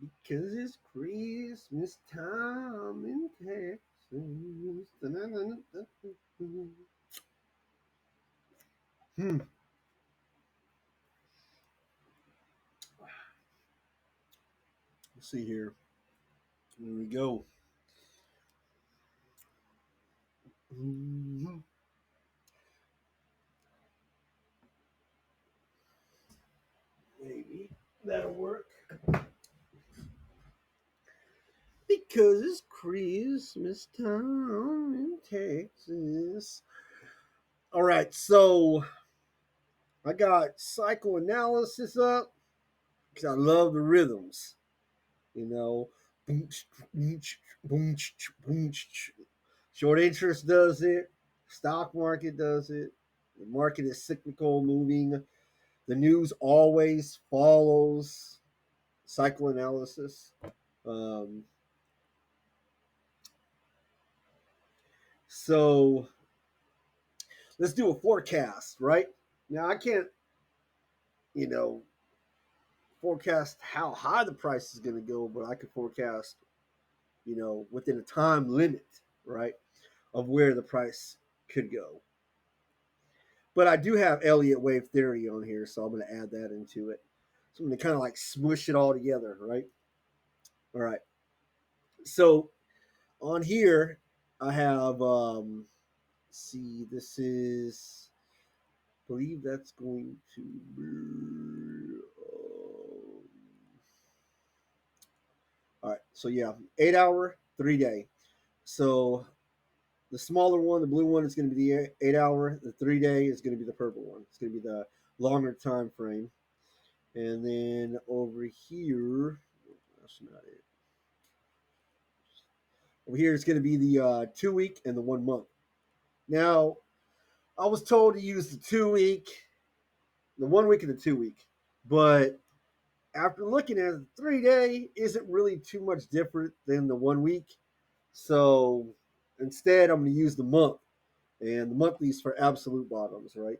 Because it's Christmas time in Texas. Hmm. Let's see here. Here we go. Mhm. Maybe that'll work. Because it's Christmas time in Texas. All right, so I got psychoanalysis up because I love the rhythms. You know, boom, boom, boom, boom. Short interest does it. Stock market does it. The market is cyclical, moving. The news always follows psychoanalysis. Um, so let's do a forecast, right? Now I can't, you know, forecast how high the price is going to go, but I can forecast, within a time limit, right, of where the price could go. But I do have Elliott Wave theory on here, so I'm going to add that into it. So I'm going to kind of like smush it all together, right? All right. So on here, I have, see, this is, I believe that's going to be, all right. So yeah, 8 hour, 3 day. So the smaller one, the blue one, is going to be the 8 hour. The 3 day is going to be the purple one. It's going to be the longer time frame. And then over here, that's not it. Over here, it's going to be the 2 week and the 1 month. Now, I was told to use the 2 week, the 1 week and the 2 week, but after looking at it, the 3 day isn't really too much different than the 1 week. So instead, I'm going to use the month, and the monthlies for absolute bottoms, right?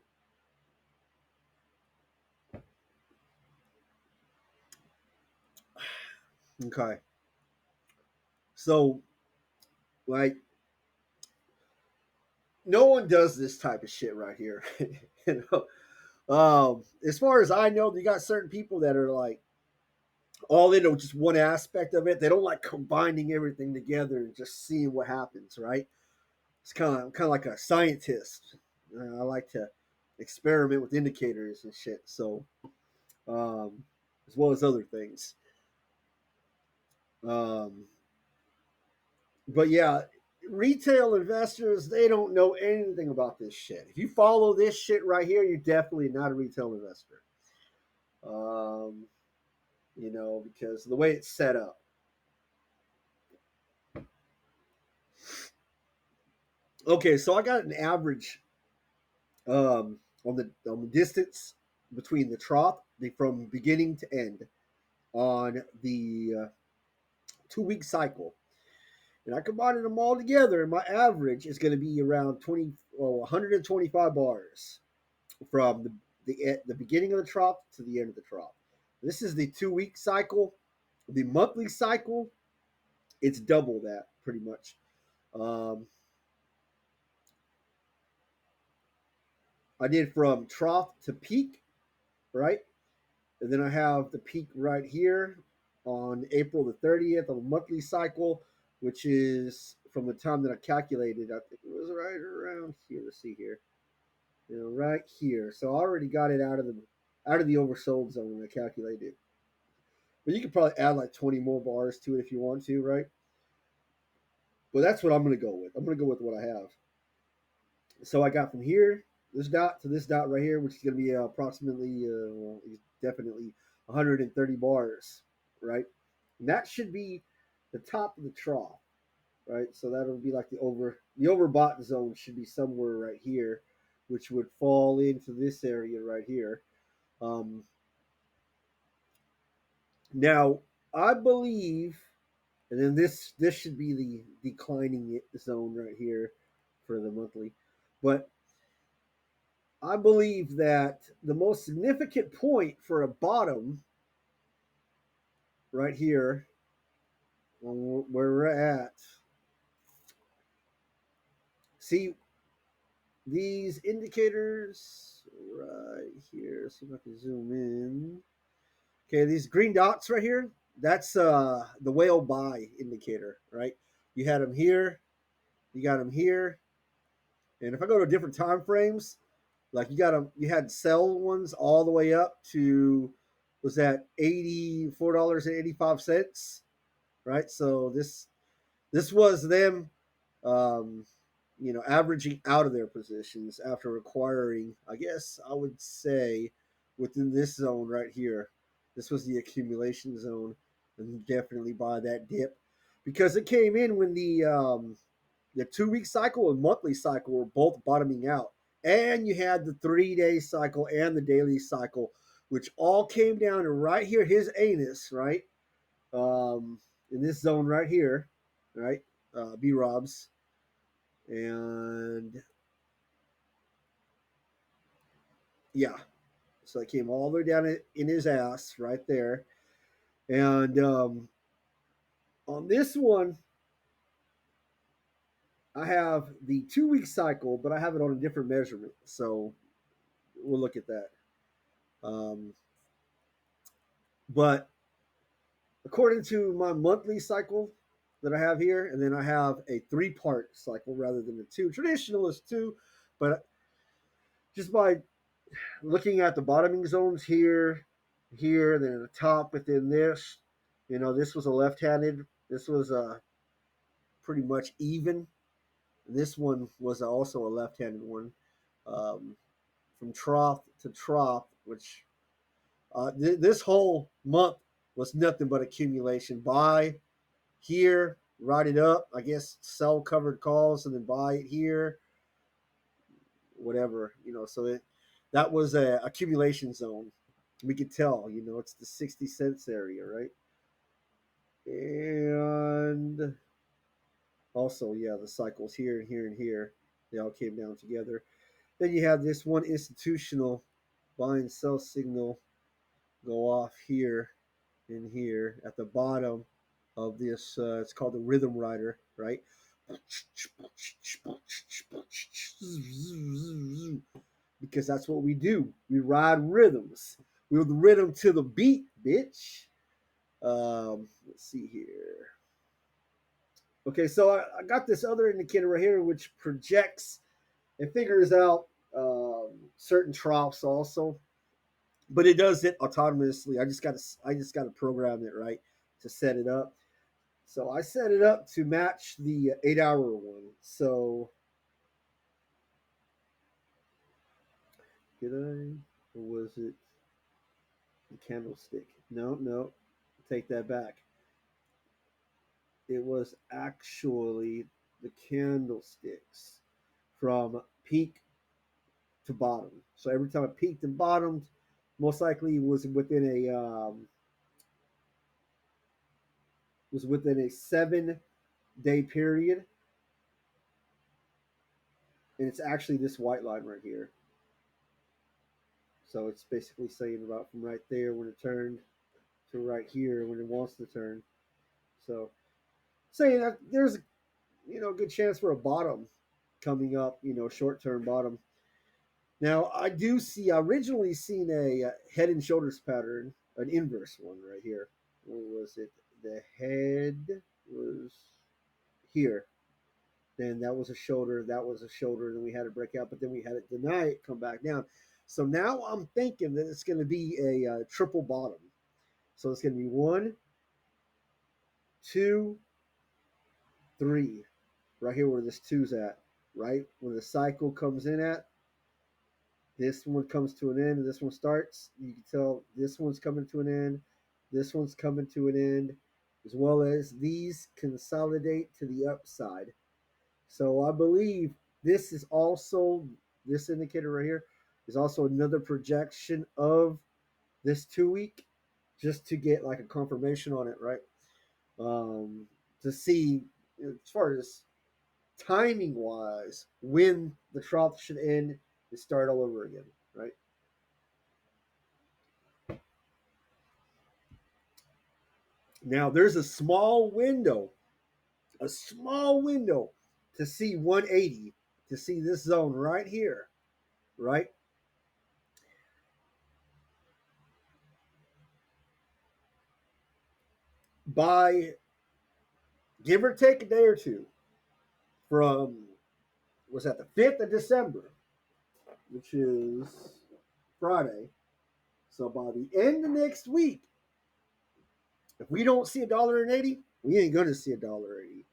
Okay. So, like, no one does this type of shit right here. you know, as far as I know, you got certain people that are like all into just one aspect of it. They don't like combining everything together and just seeing what happens, right? It's kind of like a scientist. I like to experiment with indicators and shit. So, um, as well as other things. Um, but yeah, retail investors, they don't know anything about this shit. If you follow this shit right here, you're definitely not a retail investor. Um, because the way it's set up. Okay, so I got an average on the distance between the trough from beginning to end on the 2 week cycle, and I combined them all together, and my average is going to be around 125 bars from the beginning of the trough to the end of the trough. This is the 2 week cycle. The monthly cycle, it's double that pretty much. Um, I did from trough to peak, right? And then I have the peak right here on April the 30th on a monthly cycle, which is from the time that I calculated. I think it was right around here. Let's see here. Right here. So I already got it out of the oversold zone when I calculated. But you could probably add like 20 more bars to it if you want to, right? But that's what I'm going to go with. I'm going to go with what I have. So I got from here, this dot to this dot right here, which is going to be approximately, definitely 130 bars, right? And that should be the top of the trough, right? So that'll be like the overbought zone should be somewhere right here, which would fall into this area right here. Um, Now, I believe, and then this should be the declining zone right here for the monthly, but I believe that the most significant point for a bottom right here on where we're at. See these indicators right here. See if I can zoom in. Okay, these green dots right here, that's the whale buy indicator, right? You had them here, you got them here, and if I go to different time frames, like you got them, you had sell ones all the way up to was that $84.85, right? So this was them, um, averaging out of their positions after acquiring, I guess I would say, within this zone right here. This was the accumulation zone, and definitely buy that dip because it came in when the 2 week cycle and monthly cycle were both bottoming out, and you had the 3 day cycle and the daily cycle, which all came down to right here, his anus, right, in this zone right here, right, B Rob's, and yeah, so it came all the way down in his ass right there, and on this one, I have the 2 week cycle, but I have it on a different measurement, so we'll look at that. Um, but according to my monthly cycle that I have here, and then I have a 3 part cycle rather than a two. Traditional is two, but just by looking at the bottoming zones here, here, then at the top within this, this was a left-handed. This was pretty much even. This one was also a left-handed one, um, from trough to trough, which this whole month was nothing but accumulation. Buy here, write it up. I guess sell covered calls and then buy it here, whatever. So that was a accumulation zone. We could tell, it's the 60 cents area, right? And also, yeah, the cycles here and here and here, they all came down together. Then you have this one institutional buy and sell signal go off here and here at the bottom of this. It's called the rhythm rider, right? Because that's what we do. We ride rhythms. We're the rhythm to the beat, bitch. Let's see here. Okay, so I got this other indicator right here, which projects and figures out certain troughs also, but it does it autonomously. I just got to program it right to set it up. So I set it up to match the 8 hour one. So did I, or was it the candlestick? No, no, take that back. It was actually the candlesticks from peak to bottom. So every time it peaked and bottomed, most likely was within a 7 day period, and it's actually this white line right here. So it's basically saying about from right there when it turned to right here when it wants to turn. So saying that there's a good chance for a bottom coming up, short term bottom. Now I originally seen a head and shoulders pattern, an inverse one right here. Where was it? The head was here. Then that was a shoulder, that was a shoulder, and then we had it break out, but then we had it deny it, come back down. So now I'm thinking that it's going to be a triple bottom. So it's going to be one, two, three, right here where this two's at, right? When the cycle comes in at, this one comes to an end and this one starts. You can tell this one's coming to an end, this one's coming to an end, as well as these consolidate to the upside. So I believe this is also, this indicator right here is also another projection of this 2 week, just to get like a confirmation on it, right? To see as far as timing wise when the trough should end and start all over again, right? Now there's a small window to see 180, to see this zone right here, right? By give or take a day or two from, was that the 5th of December, which is Friday. So by the end of next week, if we don't see $1.80, we ain't gonna see $1.80.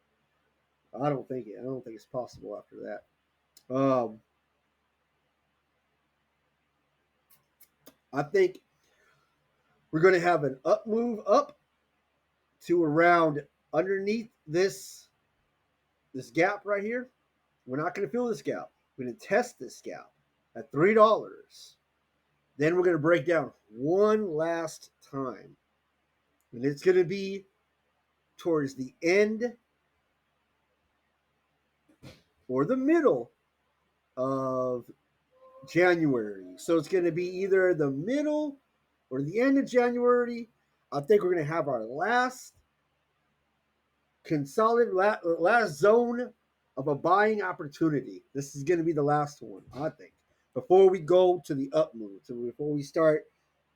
I don't think it's possible after that. I think we're gonna have an up move up to around underneath this gap right here. We're not gonna fill this gap. We're gonna test this gap at $3. Then we're gonna break down one last time, and it's gonna be towards the end or the middle of January. So it's going to be either the middle or the end of January. I think we're going to have our last consolidated last zone of a buying opportunity. This is going to be the last one, I think, before we go to the up move. So before we start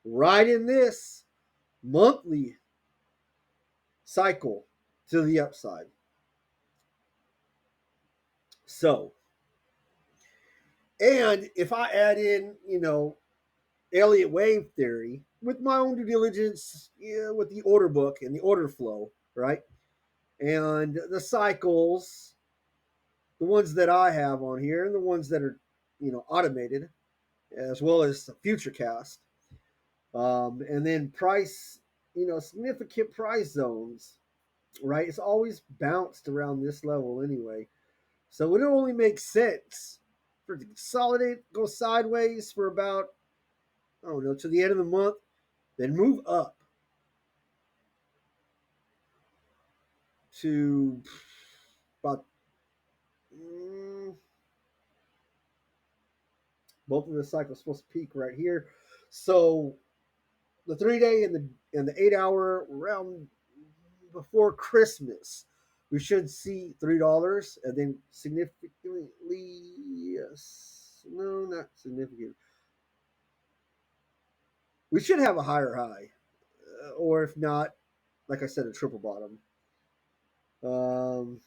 riding this monthly cycle to the upside. So, and if I add in, Elliott Wave theory with my own due diligence, with the order book and the order flow, right? And the cycles, the ones that I have on here and the ones that are, automated, as well as future cast. And then price, significant price zones, right? It's always bounced around this level anyway. So it only makes sense for it to consolidate, go sideways for about, I don't know, to the end of the month, then move up to about both of the cycles supposed to peak right here. So the 3 day and the 8 hour around before Christmas, we should see $3 and then significantly, yes, no, not significant. We should have a higher high, or if not, like I said, a triple bottom. Um,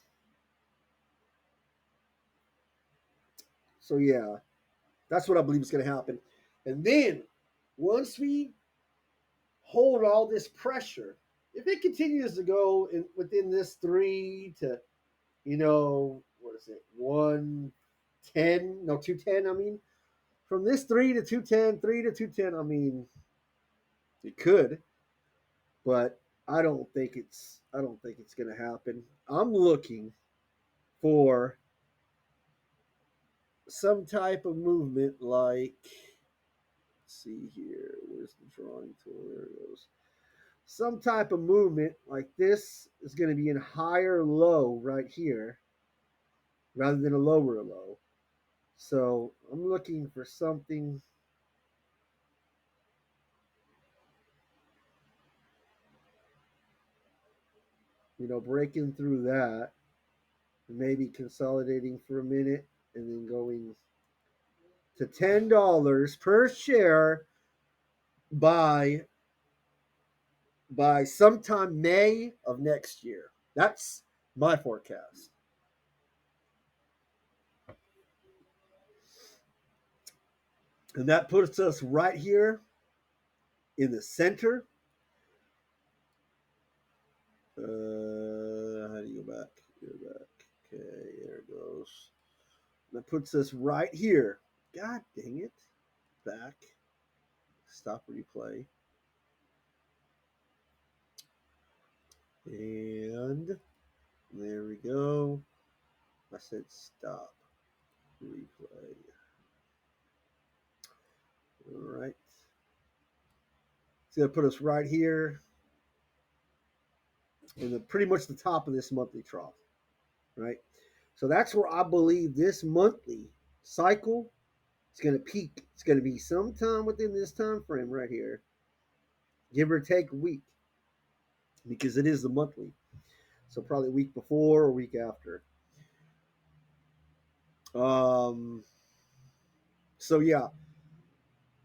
so yeah, that's what I believe is going to happen. And then once we hold all this pressure, if it continues to go within this 3 to, what is it, 110, no, 210, I mean, from this 3 to 210, 3 to 210, I mean, it could, but I don't think it's going to happen. I'm looking for some type of movement like, let's see here, where's the drawing tool? There it goes. Some type of movement like this is going to be in higher low right here rather than a lower low. So I'm looking for something, breaking through that, maybe consolidating for a minute and then going to $10 per share by sometime May of next year. That's my forecast. And that puts us right here in the center. How do you go back? Go back. Okay, there it goes. That puts us right here. God dang it. Back. Stop replay. And there we go. I said stop replay. All right. It's going to put us right here in pretty much the top of this monthly trough, right? So that's where I believe this monthly cycle is going to peak. It's going to be sometime within this time frame right here, give or take a week. because it is the monthly. So probably a week before or week after. Um, so yeah,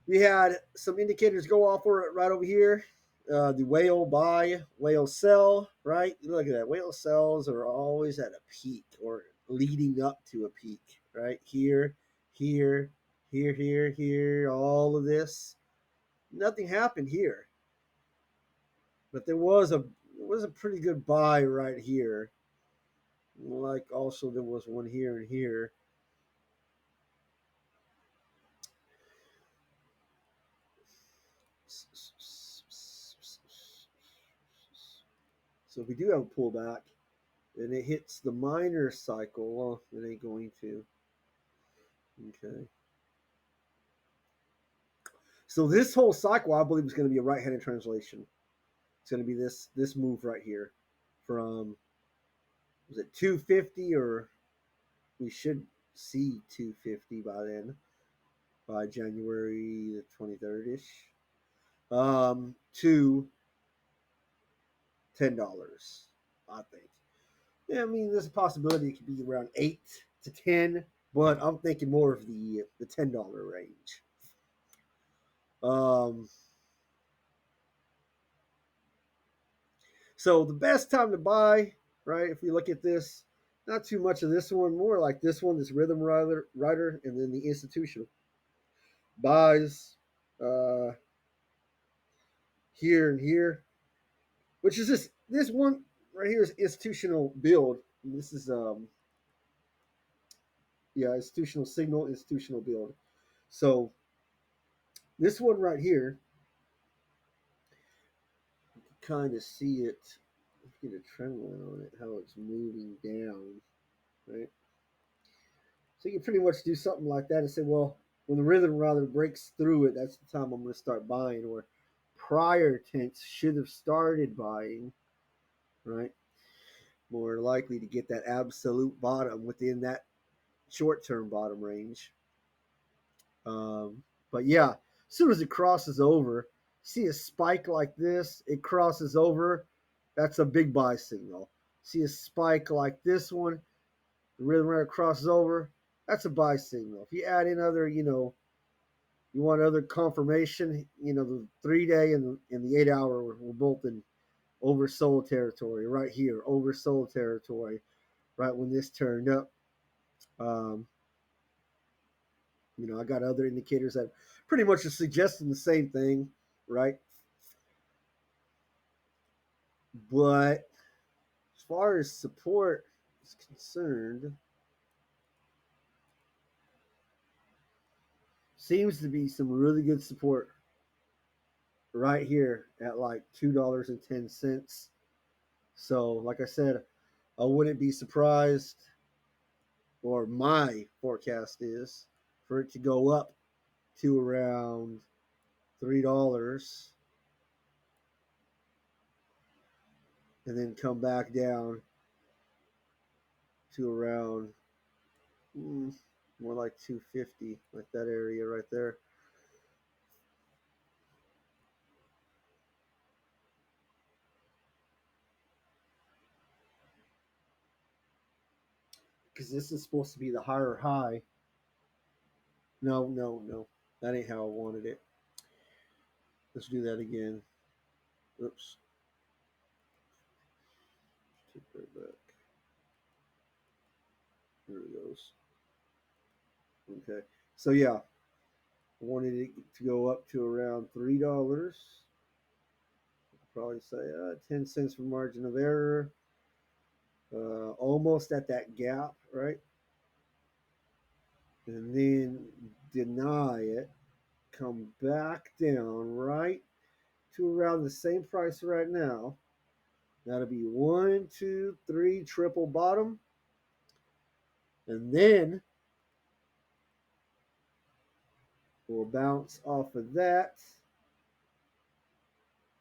we had some indicators go off for it right over here. The whale buy, whale sell, right? Look at that. Whale sells are always at a peak or leading up to a peak, right? Here, here, all of this. Nothing happened here. But there was a pretty good buy right here. Like also there was one here and here. So if we do have a pullback and it hits the minor cycle, well, it ain't going to. Okay. So this whole cycle, I believe, is going to be a right-handed translation. It's going to be this move right here, from was it 250, or we should see 250 by then, by January the 23rd ish, to $10. I think. Yeah, I mean, there's a possibility it could be around 8 to 10, but I'm thinking more of the $10 range. Um, So the best time to buy, right? If we look at this, not too much of this one, more like this one, this rhythm rider, and then the institutional buys uh, here and here, which is this one right here is institutional build. And this is yeah, institutional signal, institutional build. So this one right here, you can kind of see it. Get a trend line on it, how it's moving down, right? So you can pretty much do something like that and say, well, when the rhythm rather breaks through it, that's the time I'm going to start buying. Or prior tense should have started buying, right? More likely to get that absolute bottom within that short term bottom range. But yeah, as soon as it crosses over, see a spike like this, it crosses over, that's a big buy signal. See a spike like this one, the rhythm right crosses over, that's a buy signal. If you add in other, you want other confirmation, the 3 day and the 8 hour were both in oversold territory right here, oversold territory right when this turned up. Um, I got other indicators that pretty much are suggesting the same thing, right? But as far as support is concerned, seems to be some really good support right here at like $2.10. So, like I said, I wouldn't be surprised, or my forecast is, for it to go up to around $3 and then come back down to around more like 250, like that area right there. Because this is supposed to be the higher high. No, no, no. That ain't how I wanted it. Let's do that again. Oops. Take that back. There it goes. Okay. So yeah, I wanted it to go up to around $3. Probably say 10 cents for margin of error. Almost at that gap, right? And then deny it, come back down right to around the same price right now. That'll be one, two, three, triple bottom. And then we'll bounce off of that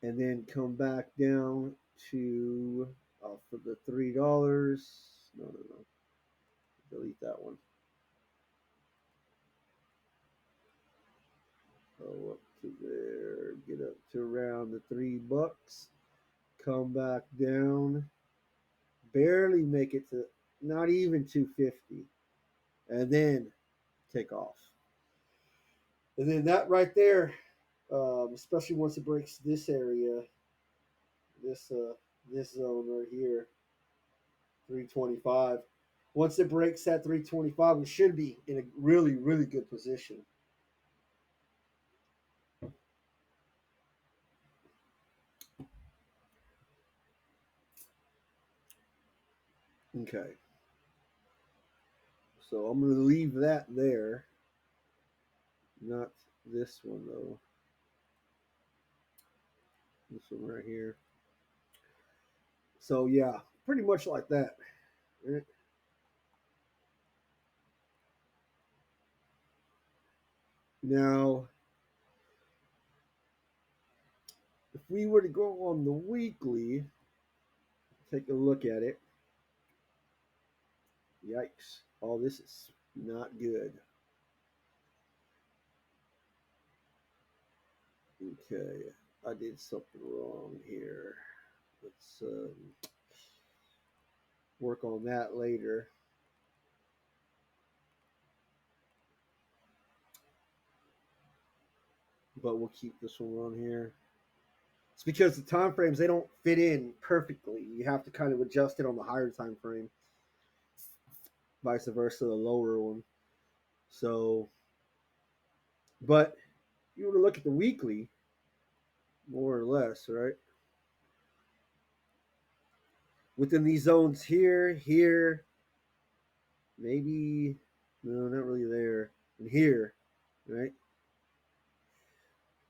and then come back down to off of the $3. No, no, no. Delete that one. Go up to there, get up to around the $3. come back down, barely make it to not even 250, and then take off. And then that right there, especially once it breaks this area, this this zone right here, 325. Once it breaks that 325, we should be in a really, really good position. Okay, so I'm going to leave that there. Not this one though. This one right here. So yeah, pretty much like that. Right? Now, if we were to go on the weekly, take a look at it. Yikes! All this is not good. Okay, I did something wrong here. Let's work on that later. But we'll keep this one on here. It's because the time frames they don't fit in perfectly. You have to kind of adjust it on the higher time frame, vice versa the lower one. So, but you were to look at the weekly, more or less, right? Within these zones here, here, maybe no, not really there, and here, right?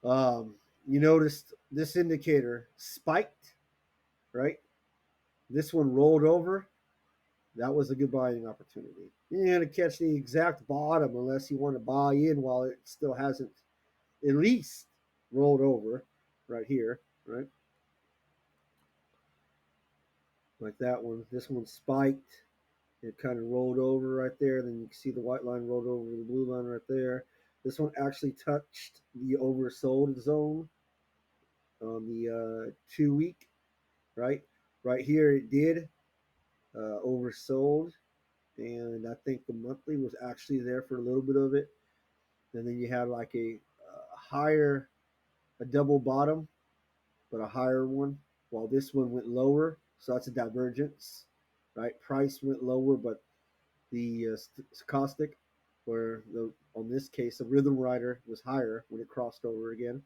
Um, you noticed this indicator spiked, right? This one rolled over. That was a good buying opportunity. You had to catch the exact bottom unless you want to buy in while it still hasn't at least rolled over right here, right? Like that one. This one spiked. It kind of rolled over right there. Then you can see the white line rolled over the blue line right there. This one actually touched the oversold zone on the 2 week, right? Right here it did oversold, and I think the monthly was actually there for a little bit of it. And then you had like higher, a double bottom, but a higher one, while this one went lower. So that's a divergence, right? Price went lower, but the stochastic, where the on this case the rhythm rider was higher when it crossed over again.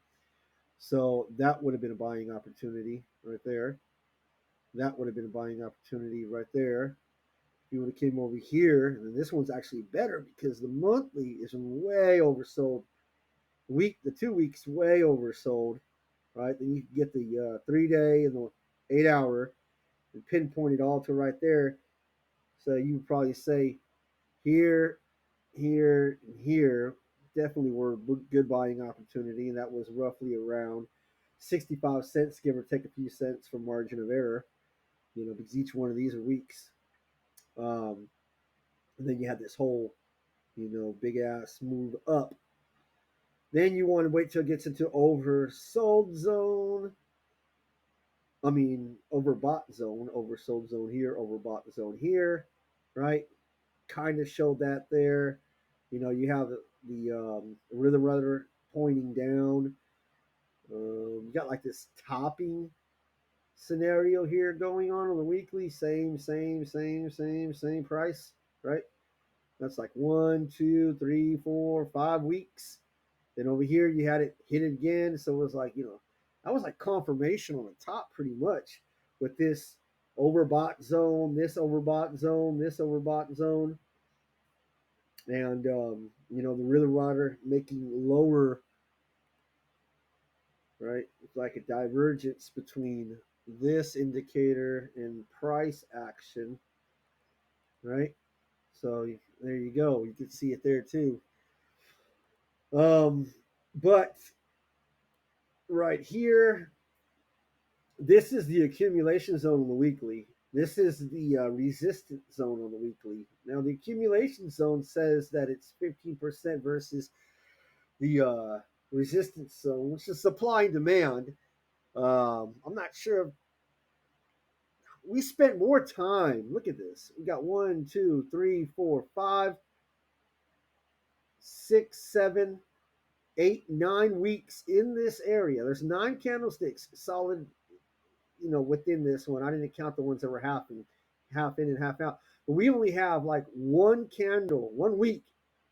So that would have been a buying opportunity right there. That would have been a buying opportunity right there. If you would have came over here, and this one's actually better because the monthly is way oversold. The 2 weeks way oversold, right? Then you can get the 3 day and the 8 hour and pinpoint it all to right there. So you would probably say here, here, and here definitely were a good buying opportunity, and that was roughly around 65 cents, give or take a few cents for margin of error, because each one of these are weeks. Um, and then you had this whole, big ass move up. Then you want to wait till it gets into oversold zone. I mean, overbought zone, oversold zone here, overbought zone here, right? Kind of showed that there. You have the rhythm rudder pointing down. You got like this topping scenario here going on the weekly. Same price, right? That's like 1, 2, 3, 4, 5 weeks. Then over here you had it hit it again. So it was like, that was like confirmation on the top pretty much with this overbought zone, this overbought zone, this overbought zone. And the rhythm rider making lower, right? It's like a divergence between this indicator and price action, right? So there you go. You can see it there too. Um, but right here, this is the accumulation zone on the weekly. This is the resistance zone on the weekly. Now, the accumulation zone says that it's 15% versus the resistance zone, which is supply and demand. I'm not sure we spent more time. Look at this. We got 1, 2, 3, 4, 5, 6, 7, 8, 9 weeks in this area. There's 9 candlesticks solid, within this one. I didn't count the ones that were half in and half out. But we only have like one candle, 1 week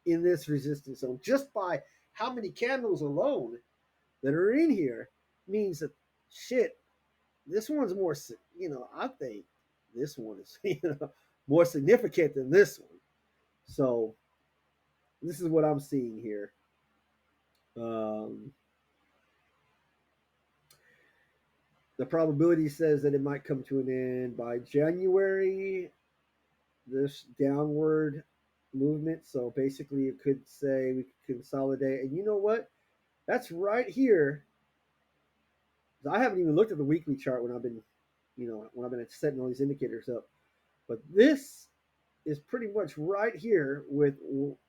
in this resistance zone. Just by how many candles alone that are in here means that shit. This one's more, I think this one is, more significant than this one. So this is what I'm seeing here. Um, the probability says that it might come to an end by January, this downward movement. So basically, it could say we could consolidate. And you know what? That's right here. I haven't even looked at the weekly chart when I've been setting all these indicators up. But this is pretty much right here with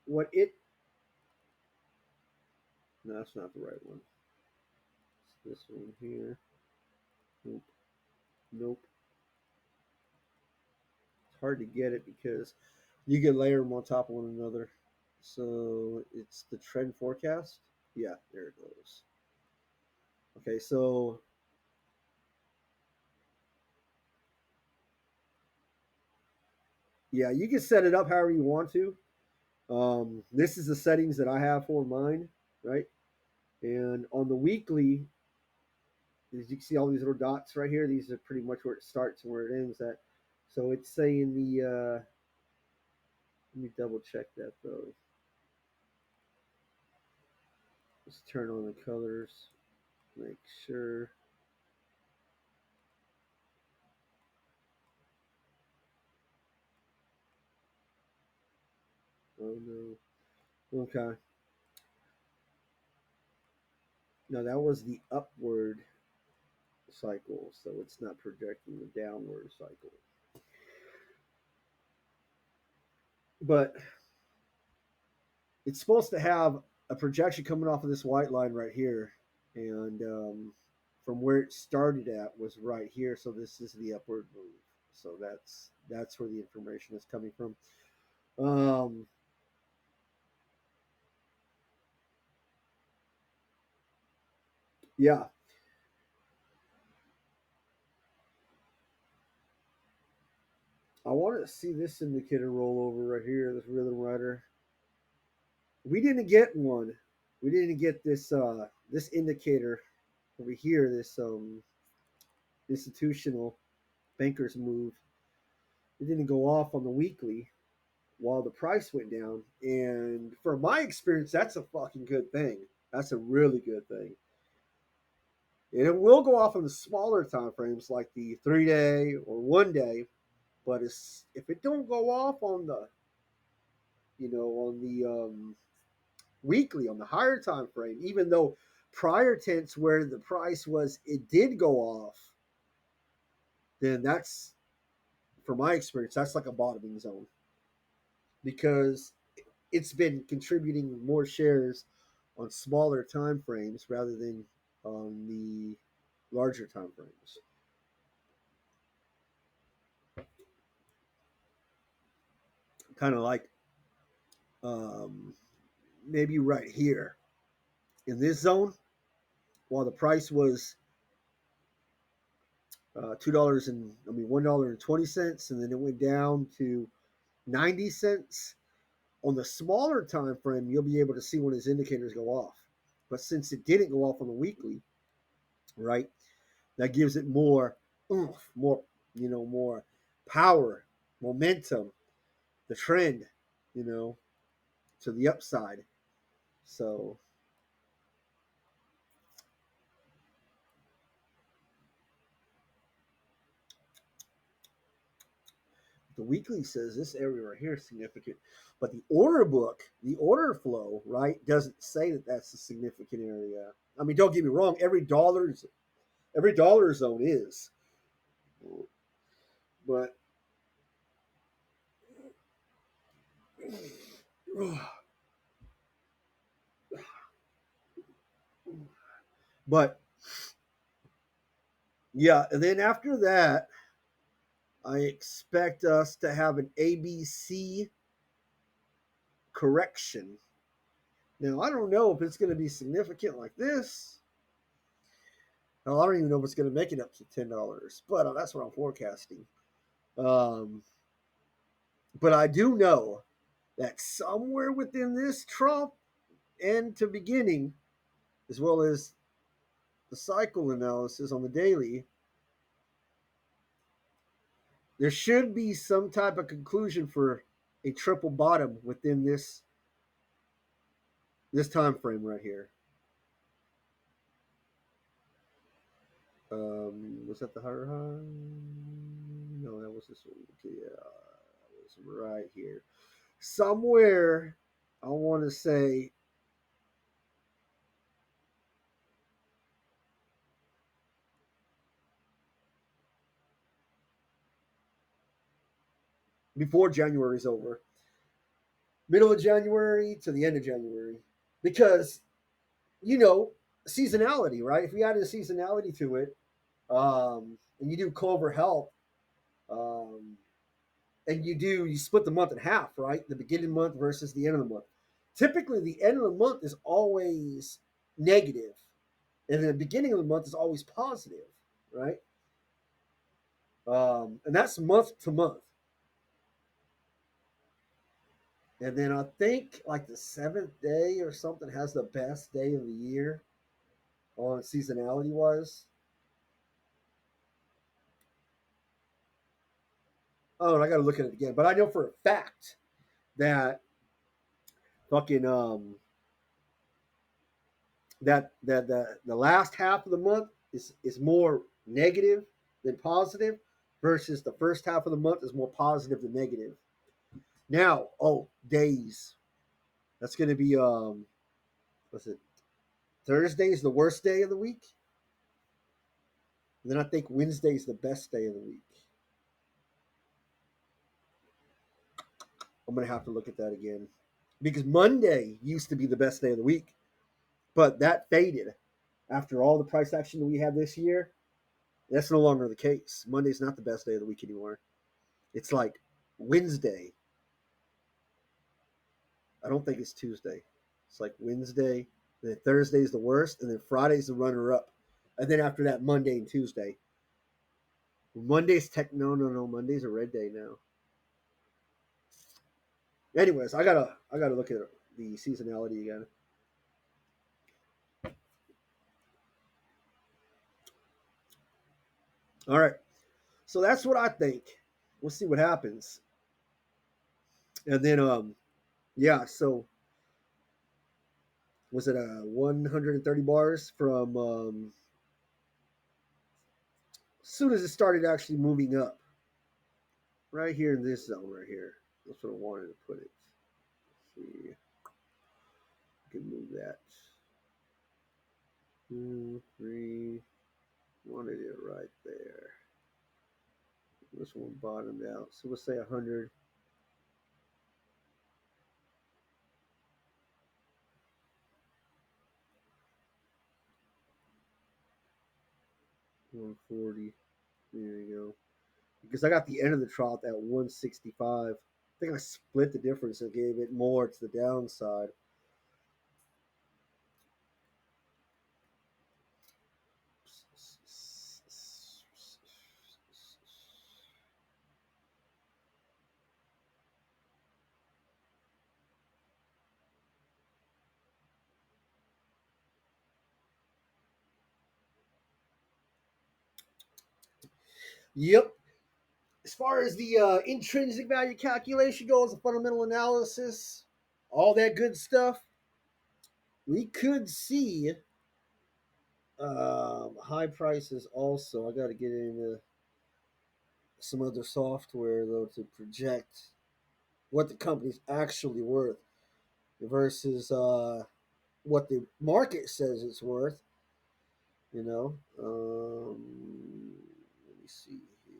what it. No, that's not the right one. It's this one here. Nope. Nope. It's hard to get it because you can layer them on top of one another. So it's the trend forecast. Yeah, there it goes. Okay, so yeah, you can set it up however you want to. This is the settings that I have for mine, right? And on the weekly, as you can see all these little dots right here, these are pretty much where it starts and where it ends at. So it's saying let me double check that though. Let's turn on the colors, make sure. Oh no. Okay. No, that was the upward cycle, so it's not projecting the downward cycle. But it's supposed to have a projection coming off of this white line right here, and from where it started at was right here. So this is the upward move. So that's where the information is coming from. Um, yeah, I wanted to see this indicator roll over right here. This rhythm rider. We didn't get one. We didn't get this indicator over here. This institutional bankers move. It didn't go off on the weekly while the price went down. And from my experience, that's a fucking good thing. That's a really good thing. And it will go off on the smaller time frames like the 3 day or 1 day. But if it don't go off on the weekly, on the higher time frame, even though prior tense where the price was it did go off, then that's, from my experience, that's like a bottoming zone because it's been contributing more shares on smaller time frames rather than on the larger time frames. Kind of like um, maybe right here in this zone, while the price was $2 and $1.20, and then it went down to 90 cents. On the smaller time frame, you'll be able to see when his indicators go off. But since it didn't go off on the weekly, right, that gives it more oomph, more power, momentum, the trend, you know, to the upside. So the weekly says this area right here is significant, but the order book, the order flow, right, doesn't say that that's a significant area. I mean, don't get me wrong, every dollar zone is, but but yeah, and then after that, I expect us to have an ABC correction. Now, I don't know if it's going to be significant like this. Hell, I don't even know if it's going to make it up to $10, but that's what I'm forecasting. Um, but I do know that somewhere within this Trump end to beginning, as well as the cycle analysis on the daily, there should be some type of conclusion for a triple bottom within this time frame right here. Was that the higher high? No, that was this one. Okay, yeah, that was right here. Somewhere, I want to say before January is over, middle of January to the end of January, because you know seasonality, right? If we added a seasonality to it, and you do Clover Health, um, and you split the month in half, right? The beginning month versus the end of the month. Typically, the end of the month is always negative, and the beginning of the month is always positive, right? And that's month to month. And then I think like the seventh day or something has the best day of the year on seasonality wise. Oh, and I got to look at it again, but I know for a fact that fucking that the last half of the month is more negative than positive, versus the first half of the month is more positive than negative. Now, oh, days. That's going to be what's it? Thursday is the worst day of the week. And then I think Wednesday is the best day of the week. I'm gonna have to look at that again because Monday used to be the best day of the week, but that faded after all the price action that we had this year. That's no longer the case. Monday's not the best day of the week anymore. It's like Wednesday. I don't think it's Tuesday. It's like Wednesday. Then Thursday's the worst, and then Friday's the runner-up, and then after that, Monday and Tuesday. Monday's no. Monday's a red day now. Anyways, I gotta look at the seasonality again. All right, so that's what I think. We'll see what happens, and then yeah. So was it 130 bars from as soon as it started actually moving up right here in this zone right here. That's what I wanted to put it. Let's see, I can move that. 2, 3. Wanted it right there. This one bottomed out. So we'll say 100. 140. There you go. Because I got the end of the trough at 165. I think I split the difference and gave it more to the downside. Yep. As far as the intrinsic value calculation goes, the fundamental analysis, all that good stuff, we could see high prices also. I got to get into some other software though to project what the company's actually worth versus what the market says it's worth. You know, let me see here.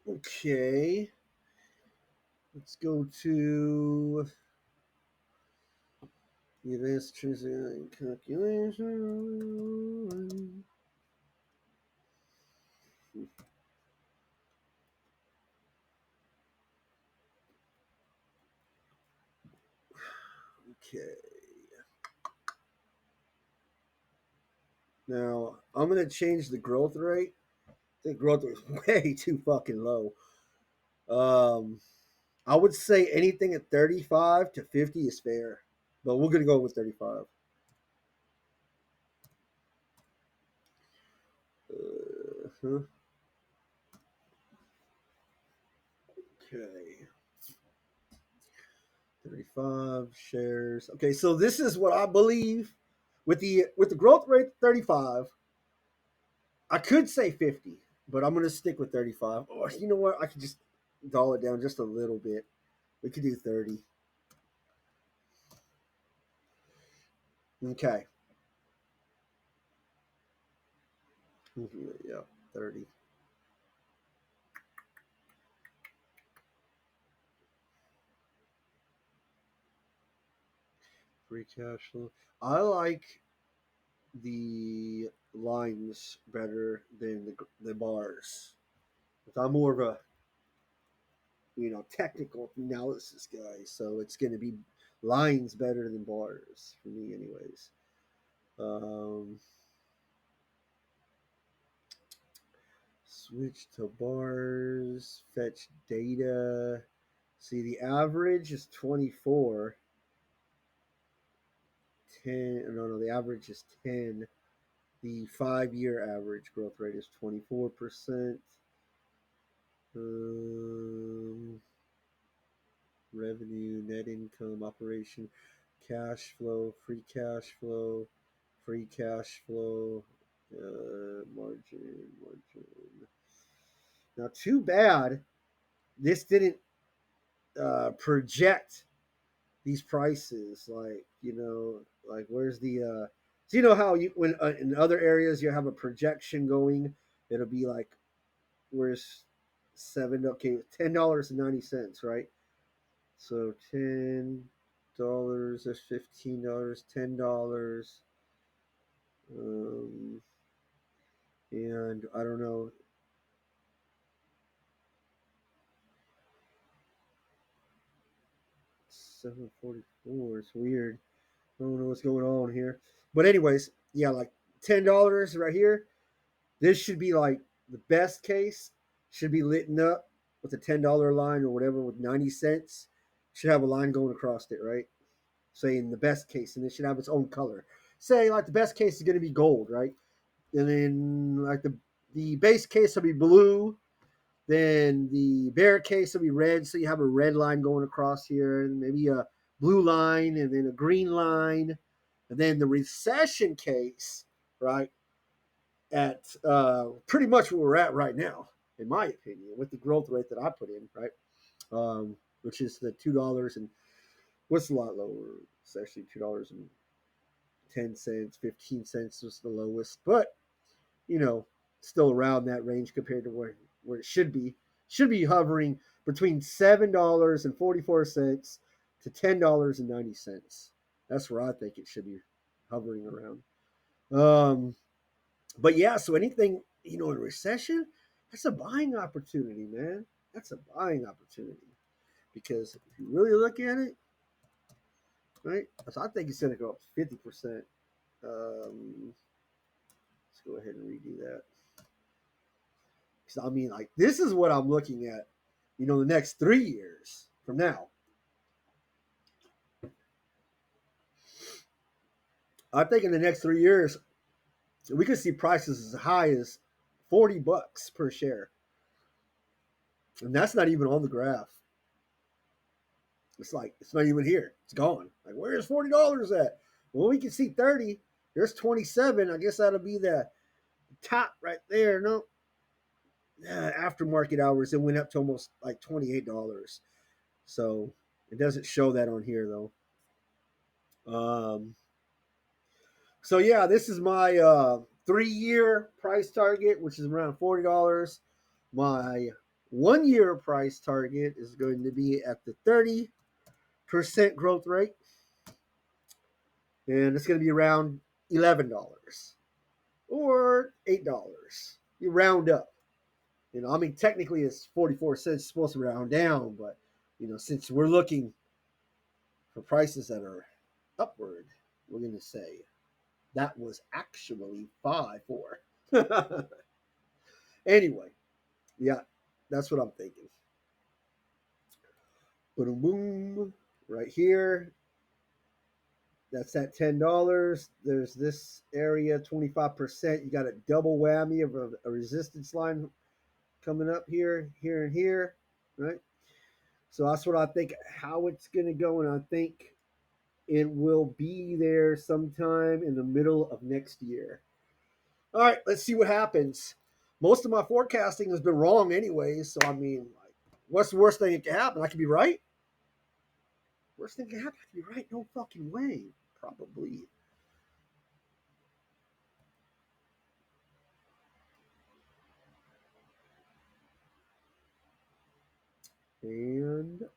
Okay. Let's go to the advanced calculation. Okay. Now I'm gonna change the growth rate. The growth rate is way too fucking low. Um, I would say anything at 35 to 50 is fair, but we're gonna go with 35. Huh. Okay. 35 shares. Okay, so this is what I believe with the growth rate 35. I could say 50, but I'm gonna stick with 35. Or you know what? I could just dull it down just a little bit. We could do 30. Okay. Yeah, 30. Free cash flow. I like the lines better than the bars. I'm more of a technical analysis guy, so it's going to be lines better than bars for me, anyways. Um, Switch to bars, fetch data. See, the average is 24. 10, no, the average is 10. The 5 year average growth rate is 24%. Um, Revenue, net income, operation, cash flow, free cash flow, margin. Now, too bad this didn't project these prices. Like where's the? So you know how you when in other areas you have a projection going, it'll be like where's seven? Okay, $10.90, right? So $10, that's $15, $10, um, and I don't know, 744. It's weird. I don't know what's going on here, but anyways, yeah, like $10 right here. This should be like the best case. Should be lit up with a $10 line or whatever with 90 cents. Should have a line going across it, right? Say in the best case, and it should have its own color. Say like the best case is going to be gold, right? And then like the base case will be blue. Then the bear case will be red, so you have a red line going across here, and maybe a blue line, and then a green line, and then the recession case, right? At pretty much where we're at right now, in my opinion, with the growth rate that I put in, right? Which is the $2 and what's a lot lower? It's actually $2.10, 15 cents was the lowest, but you know, still around that range compared to where it should be. Should be hovering between $7.44 to $10.90. That's where I think it should be hovering around. Um, but yeah, so anything in a recession, that's a buying opportunity, man. That's a buying opportunity because if you really look at it, right? So I think it's going to go up 50%. Let's go ahead and redo that. Because I mean, like, this is what I'm looking at, the next 3 years from now. I think in the next 3 years, we could see prices as high as $40 per share. And that's not even on the graph. It's like, it's not even here. It's gone. Like, where's $40 at? Well, we can see 30. There's 27. I guess that'll be the top right there. No, aftermarket hours, it went up to almost like $28. So it doesn't show that on here, though. Um, So yeah, this is my 3 year price target, which is around $40. My 1 year price target is going to be at the 30% growth rate, and it's going to be around $11 or $8. You round up. I mean, technically it's 44 cents, supposed to round down, but since we're looking for prices that are upward, we're going to say that was actually 5-4. Anyway, yeah, that's what I'm thinking. Boom, boom, right here. That's at $10. There's this area, 25%. You got a double whammy of a resistance line coming up here, here, and here, right? So that's what I think how it's going to go. And I think it will be there sometime in the middle of next year. All right, let's see what happens. Most of my forecasting has been wrong anyway. So, I mean, like, what's the worst thing that can happen? I could be right. Worst thing can happen, I could be right. No fucking way. Probably. And